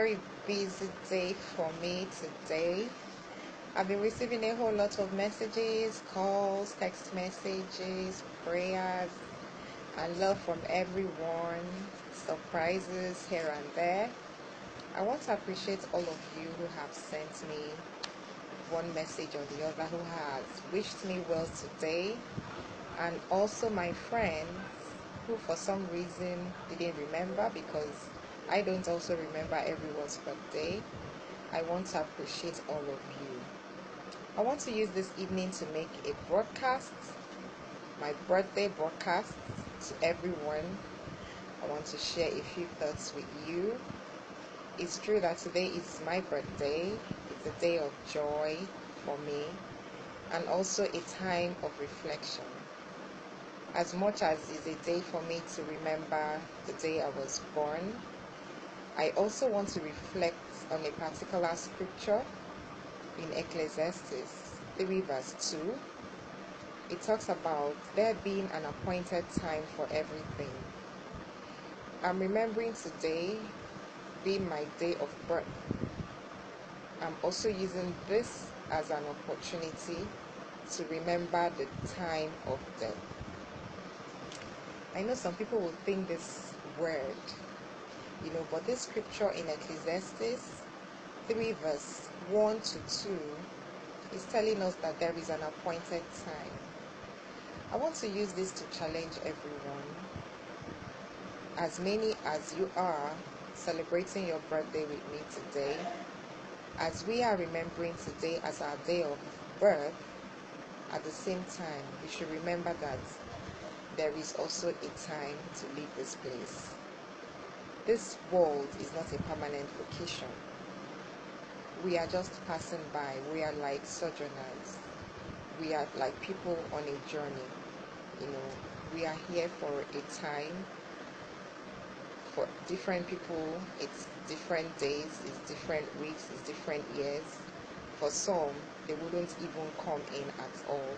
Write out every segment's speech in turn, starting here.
very busy day for me today. I've been receiving a whole lot of messages, calls, text messages, prayers, and love from everyone, surprises here and there. I want to appreciate all of you who have sent me one message or the other, who has wished me well today, and also my friends who for some reason didn't remember, because I don't also remember everyone's birthday. I want to appreciate all of you. I want to use this evening to make a broadcast, my birthday broadcast, to everyone. I want to share a few thoughts with you. It's true that today is my birthday. It's a day of joy for me, and also a time of reflection. As much as it's a day for me to remember the day I was born, I also want to reflect on a particular scripture in Ecclesiastes 3 verse 2. It talks about there being an appointed time for everything. I'm remembering today being my day of birth. I'm also using this as an opportunity to remember the time of death. I know some people will think this word, but this scripture in Ecclesiastes 3 verse 1 to 2 is telling us that there is an appointed time. I want to use this to challenge everyone, as many as you are celebrating your birthday with me today, as we are remembering today as our day of birth. At the same time, we should remember that there is also a time to leave this place. This world is not a permanent location. We are just passing by. We are like sojourners. We are like people on a journey. We are here for a time. For different people, it's different days, it's different weeks, it's different years. For some, they wouldn't even come in at all.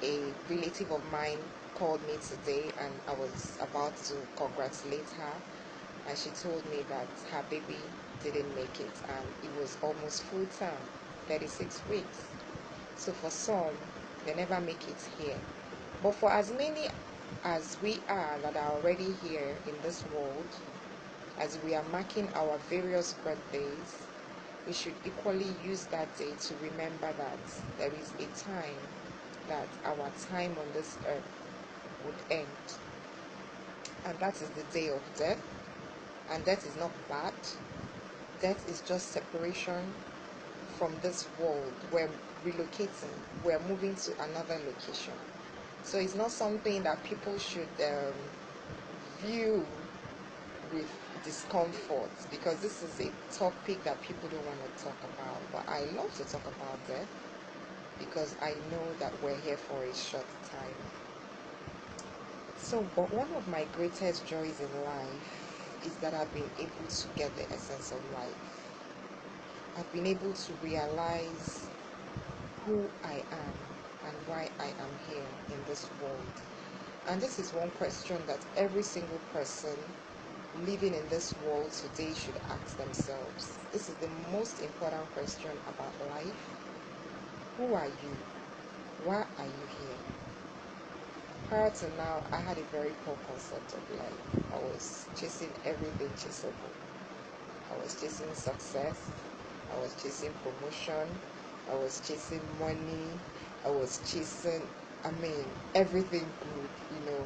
A relative of mine called me today, and I was about to congratulate her, and she told me that her baby didn't make it, and it was almost full term, 36 weeks. So for some, they never make it here. But for as many as we are that are already here in this world, as we are marking our various birthdays, we should equally use that day to remember that there is a time that our time on this earth would end. And that is the day of death. And death is not bad. Death is just separation from this world. We're relocating. We're moving to another location. So it's not something that people should view with discomfort, because this is a topic that people don't want to talk about. But I love to talk about death, because I know that we're here for a short time. But one of my greatest joys in life is that I've been able to get the essence of life. I've been able to realize who I am and why I am here in this world. And this is one question that every single person living in this world today should ask themselves. This is the most important question about life. Who are you? Why are you here? Prior to now, I had a very poor concept of life. I was chasing everything chaseable. I was chasing success. I was chasing promotion. I was chasing money. I was chasing, everything good,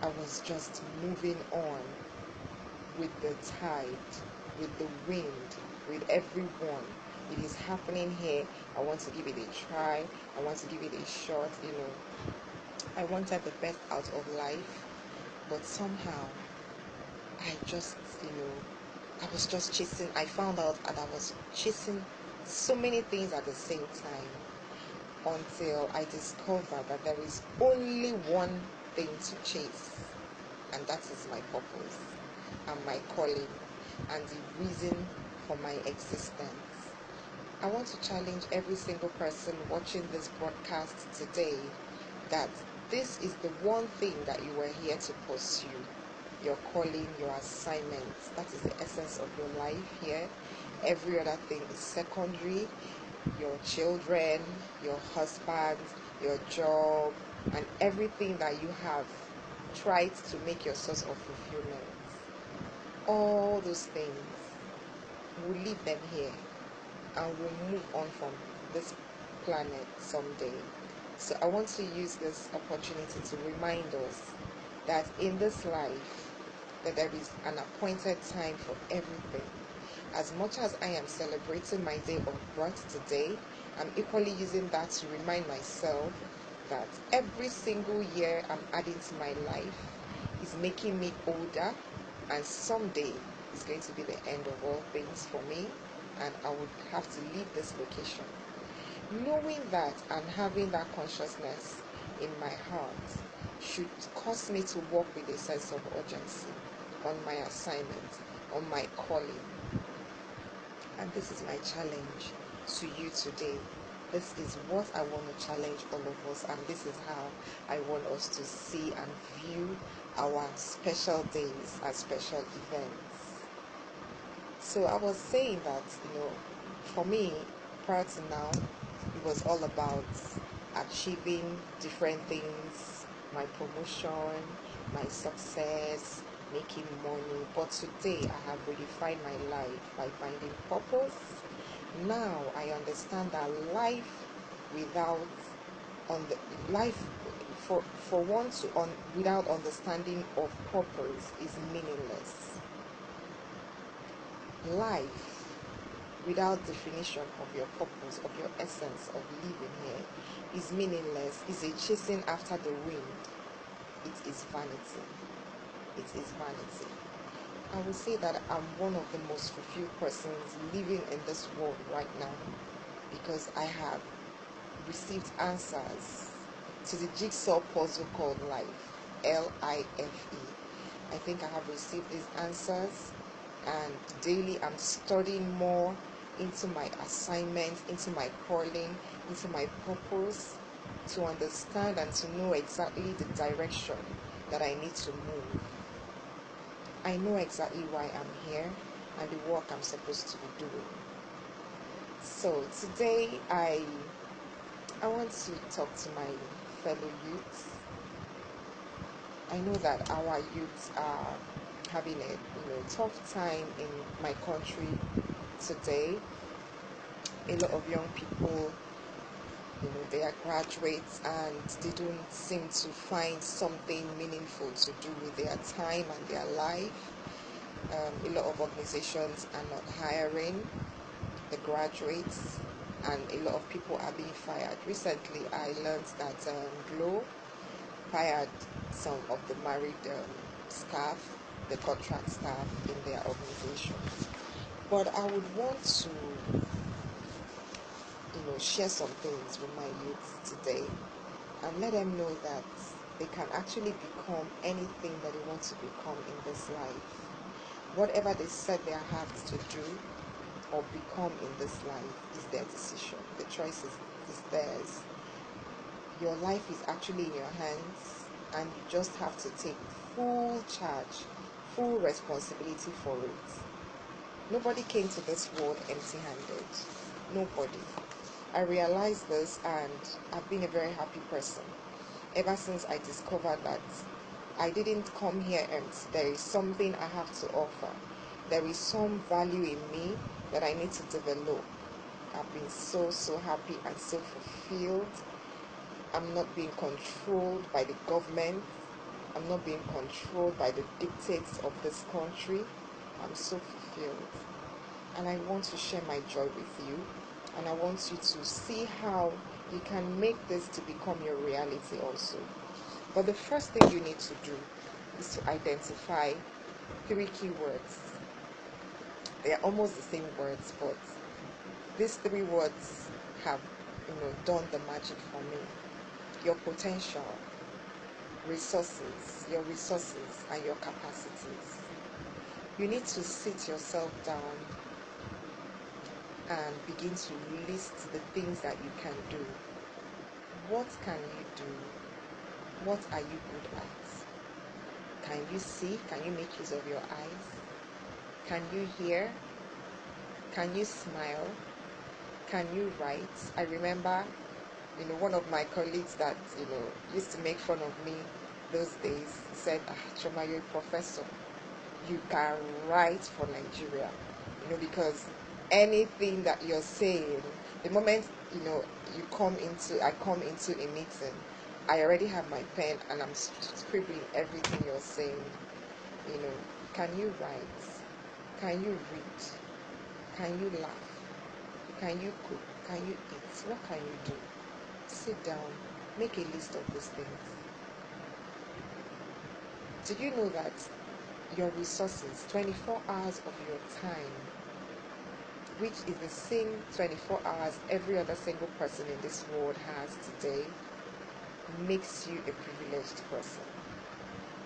I was just moving on with the tide, with the wind, with everyone. It is happening here. I want to give it a try. I want to give it a shot, I wanted the best out of life, but somehow I just, I was just chasing. I found out that I was chasing so many things at the same time, until I discovered that there is only one thing to chase, and that is my purpose and my calling and the reason for my existence. I want to challenge every single person watching this broadcast today that this is the one thing that you were here to pursue. your calling, your assignments. That is the essence of your life here. Every other thing is secondary. Your children, your husband, your job, and everything that you have tried to make your source of fulfillment. All those things, we'll leave them here and we'll move on from this planet someday. So I want to use this opportunity to remind us that in this life, that there is an appointed time for everything. As much as I am celebrating my day of birth today, I'm equally using that to remind myself that every single year I'm adding to my life is making me older, and someday is going to be the end of all things for me, and I would have to leave this location. Knowing that and having that consciousness in my heart should cause me to walk with a sense of urgency on my assignment, on my calling. And this is my challenge to you today. This is what I want to challenge all of us, and this is how I want us to see and view our special days and special events. So I was saying that, for me, prior to now, it was all about achieving different things, my promotion, my success, making money. But today I have redefined my life by finding purpose. Now I understand that life without without understanding of purpose is meaningless. Life without definition of your purpose, of your essence of living here, is meaningless. Is a chasing after the wind. It is vanity. It is vanity. I would say that I'm one of the most fulfilled persons living in this world right now, because I have received answers to the jigsaw puzzle called life. L-I-F-E. I think I have received these answers, and daily I'm studying more into my assignment, into my calling, into my purpose, to understand and to know exactly the direction that I need to move. I know exactly why I'm here and the work I'm supposed to be doing. So today I want to talk to my fellow youths. I know that our youths are having a tough time in my country today. A lot of young people, they are graduates and they don't seem to find something meaningful to do with their time and their life. A lot of organizations are not hiring the graduates, and a lot of people are being fired. Recently, I learned that Glow fired some of the married staff, the contract staff in their organization. But I would want to share some things with my youth today and let them know that they can actually become anything that they want to become in this life. Whatever they set their hearts to do or become in this life is their decision. The choice is theirs. Your life is actually in your hands, and you just have to take full charge, full responsibility for it. Nobody came to this world empty-handed. Nobody. I realized this, and I've been a very happy person ever since I discovered that I didn't come here empty. There is something I have to offer. There is some value in me that I need to develop. I've been so happy and so fulfilled. I'm not being controlled by the government. I'm not being controlled by the dictates of this country. I'm so fulfilled. And I want to share my joy with you. And I want you to see how you can make this to become your reality also. But the first thing you need to do is to identify 3 key words. They are almost the same words, but these 3 words have, done the magic for me. Your potential, your resources, and your capacities. You need to sit yourself down and begin to list the things that you can do. What can you do? What are you good at? Can you see? Can you make use of your eyes? Can you hear? Can you smile? Can you write? I remember, one of my colleagues that, used to make fun of me those days said, Choma, you're a professor. You can write for Nigeria, because anything that you're saying, the moment, I come into a meeting, I already have my pen and I'm scribbling everything you're saying. Can you write? Can you read? Can you laugh? Can you cook? Can you eat? What can you do? Sit down, make a list of these things. Did you know that your resources, 24 hours of your time, which is the same 24 hours every other single person in this world has today, makes you a privileged person?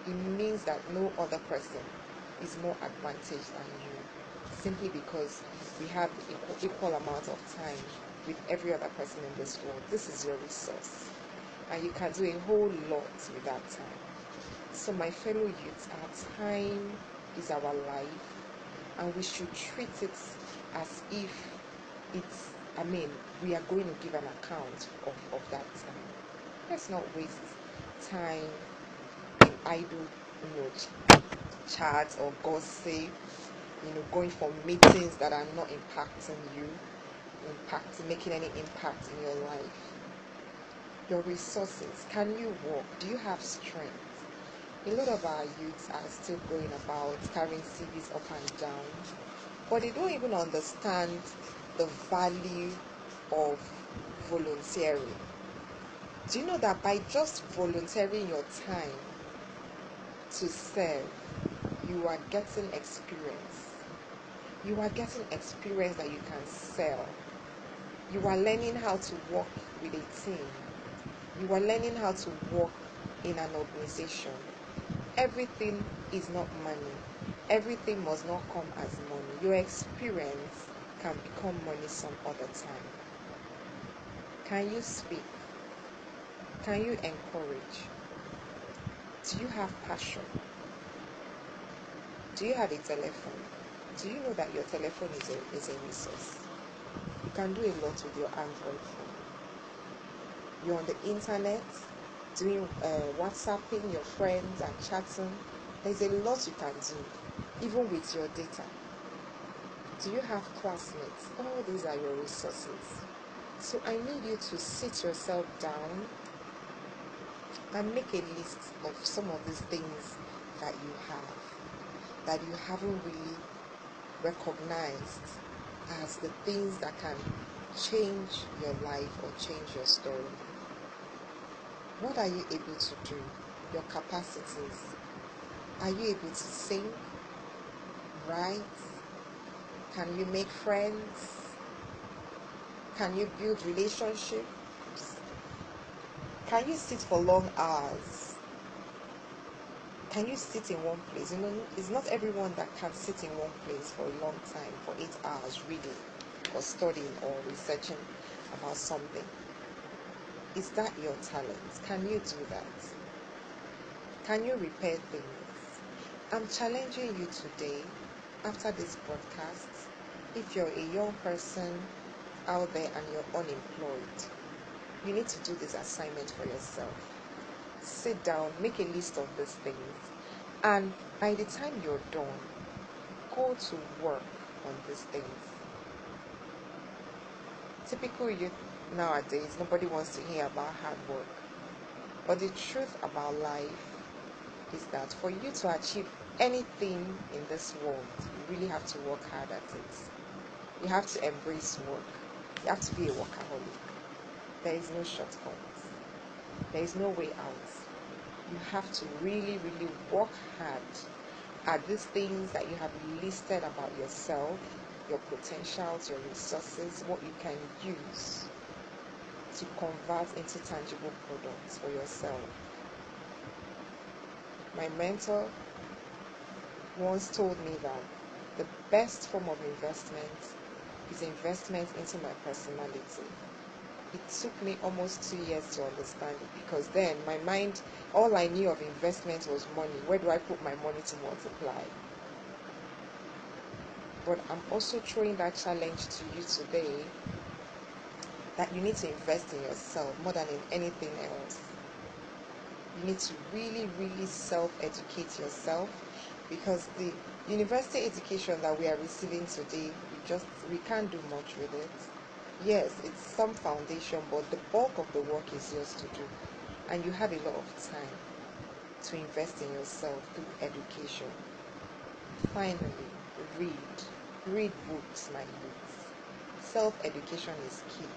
It means that no other person is more advantaged than you, simply because we have equal amount of time with every other person in this world. This is your resource, and you can do a whole lot with that time. So my fellow youths, our time is our life, and we should treat it as if we are going to give an account of that time. Let's not waste time in idle, chats or gossip, going for meetings that are not making any impact in your life. Your resources. Can you walk? Do you have strength? A lot of our youths are still going about carrying CVs up and down, but they don't even understand the value of volunteering. Do you know that by just volunteering your time to serve, you are getting experience? You are getting experience that you can sell. You are learning how to work with a team. You are learning how to work in an organization. Everything is not money. Everything must not come as money. Your experience can become money some other time. Can you speak? Can you encourage? Do you have passion? Do you have a telephone? Do you know that your telephone is a resource? You can do a lot with your Android phone. You're on the internet, doing WhatsApping your friends and chatting. There's a lot you can do, even with your data. Do you have classmates? All these are your resources. So I need you to sit yourself down and make a list of some of these things that you have, that you haven't really recognized as the things that can change your life or change your story. What are you able to do? Your capacities. Are you able to sing? Write? Can you make friends? Can you build relationships? Can you sit for long hours? Can you sit in one place? It's not everyone that can sit in one place for a long time, for 8 hours reading or studying or researching about something. Is that your talent? Can you do that? Can you repair things? I'm challenging you today, after this broadcast, if you're a young person out there and you're unemployed, you need to do this assignment for yourself. Sit down, make a list of these things, and by the time you're done, go to work on these things. Typical youth nowadays, nobody wants to hear about hard work. But the truth about life is that for you to achieve anything in this world, you really have to work hard at it. You have to embrace work. You have to be a workaholic. There is no shortcut. There is no way out. You have to really, really work hard at these things that you have listed about yourself, your potentials, your resources, what you can use to convert into tangible products for yourself. My mentor once told me that the best form of investment is investment into my personality. It took me almost 2 years to understand it, because then my mind, all I knew of investment was money. Where do I put my money to multiply? But I'm also throwing that challenge to you today, that you need to invest in yourself more than in anything else. You need to really, really self-educate yourself, because the university education that we are receiving today, we can't do much with it. Yes, it's some foundation, but the bulk of the work is yours to do, and you have a lot of time to invest in yourself through education. Finally, read books, my youth. Self-education is key.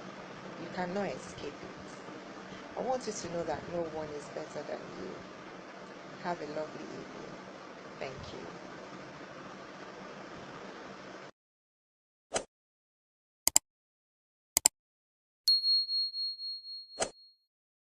You cannot escape it. I want you to know that no one is better than you. Have a lovely evening. Thank you.